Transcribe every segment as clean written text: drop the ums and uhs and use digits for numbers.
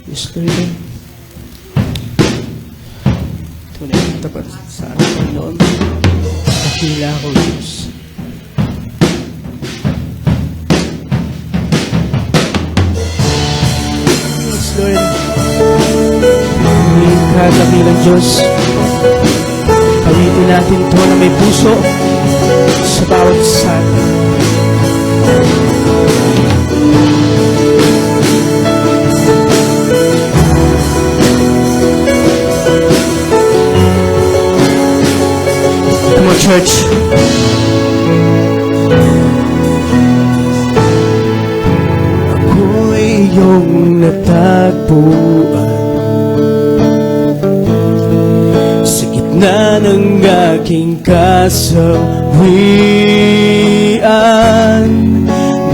Diyos ko rin. Tunay na tapat sa ating Panginoon. Dakila ko, Diyos. Yes, Lord. Aming kadakilang Diyos. Palitin natin ito na may puso sa bawat isa. Come on, church. Ako'y iyong natagpuan sa gitna ng aking kasawian.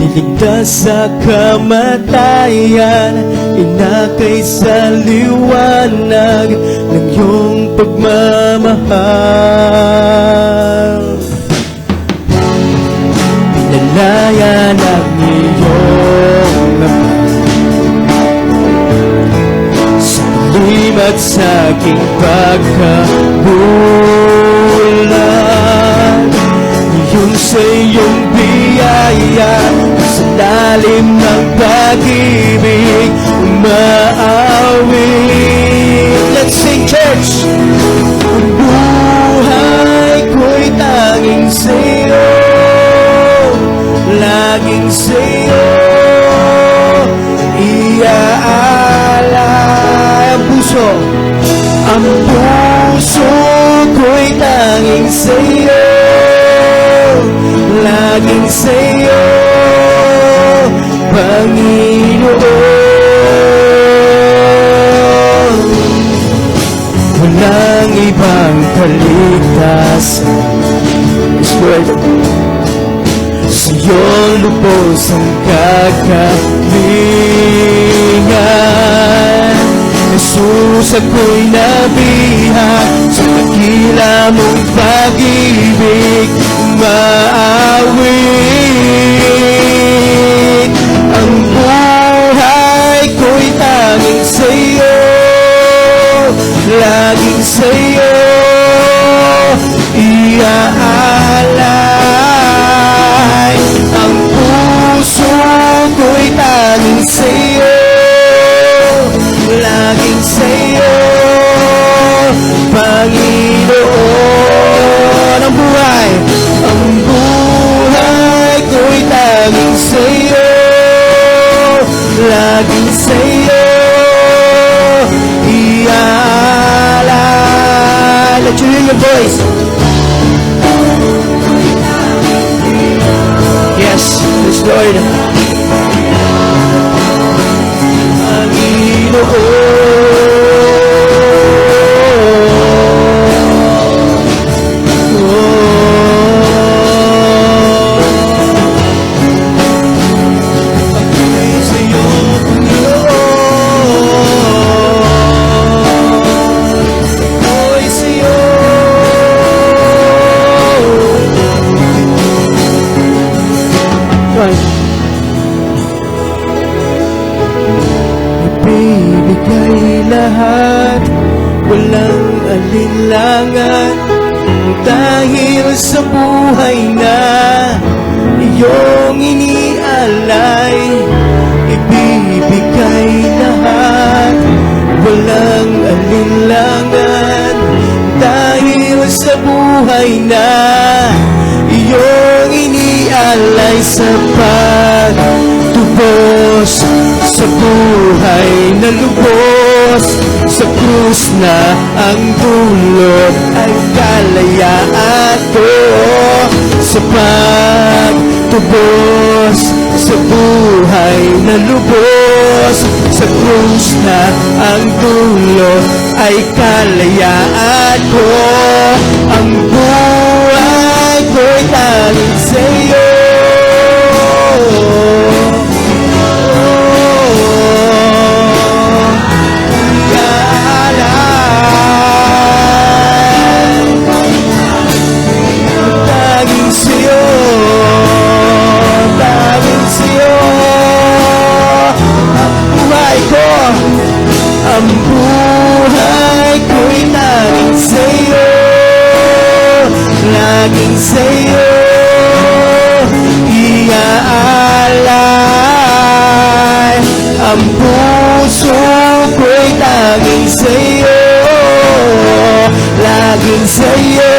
Niligtas sa kamatayan, inakay sa liwanag ng iyong pagmamahal. Pinalaya ng iyong laman sa lim at sa aking pagkabulan. Ngayon sa iyong biyaya, sa lalim ng pag-ibig umaawit. Let's sing, church! Ang buhay ko'y tanging sa'yo, laging sa'yo iaalay. Ang puso ko'y tanging sa'yo, laging sa'yo, Panginoon. Walang ibang kaligtasan, Lord, sa iyong lubos ang kagalingan. Jesus, ako'y nabihag sa dakila mong pag-ibig umaawit. Ang buhay ko'y tanging sa'yo, laging sa'yo iaalay. Ang puso ko'y tanging sa'yo, laging sa'yo, Panginoon. Ang buhay ko'y tanging sa'yo, laging sa'yo iaalay. Let you hear your voice. Yes, yes, Lord. Ibibigay lahat, walang alinlangan, dahil sa buhay na iyong inialay. Ibibigay lahat, walang alinlangan, dahil sa buhay na iyong inialay. Sa pagtubos sa buhay na lubos, sa krus na ang dulot ay kalayaan ko. Sa pagtubos sa buhay na lubos, sa krus na ang dulot ay kalayaan ko. Ang buhay ko'y tanging sa'yo, ang buhay ko'y tanging sa'yo, laging sa'yo iaalay. Ang puso ko'y tanging sa'yo, laging sa'yo,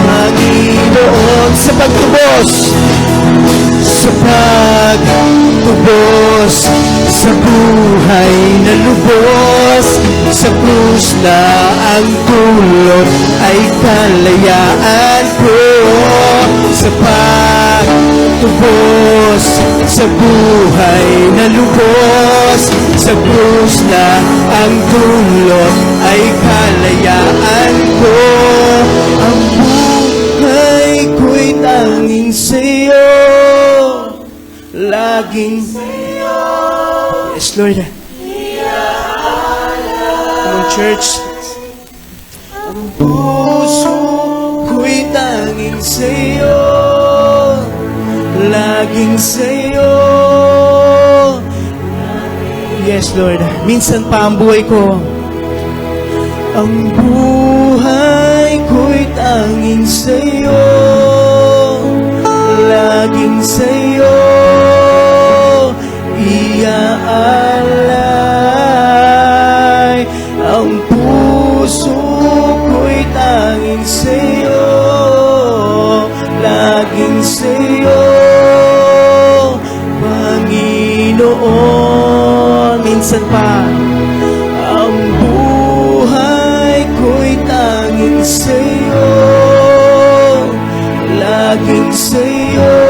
Panginoon. Sa pagtubos, sa pagtubos, sa buhay na lubos, sa krus na ang dulot ay kalayaan ko. Sa pagtubos, sa buhay na lubos, sa krus na ang dulot ay kalayaan ko. Ang buhay ko'y tanging sa'yo, laging sa'yo. Yes, Lord. Come on, church. Ang puso ko'y tanging sa'yo, laging sa'yo. Yes, Lord. Minsan pa ang buhay ko. Ang buhay ko'y tanging sa'yo, laging sa'yo iaalay. Ang puso ko'y tanging sa'yo, laging sa'yo, Panginoon. Minsan pa ang buhay ko'y tanging sa'yo, laging sa'yo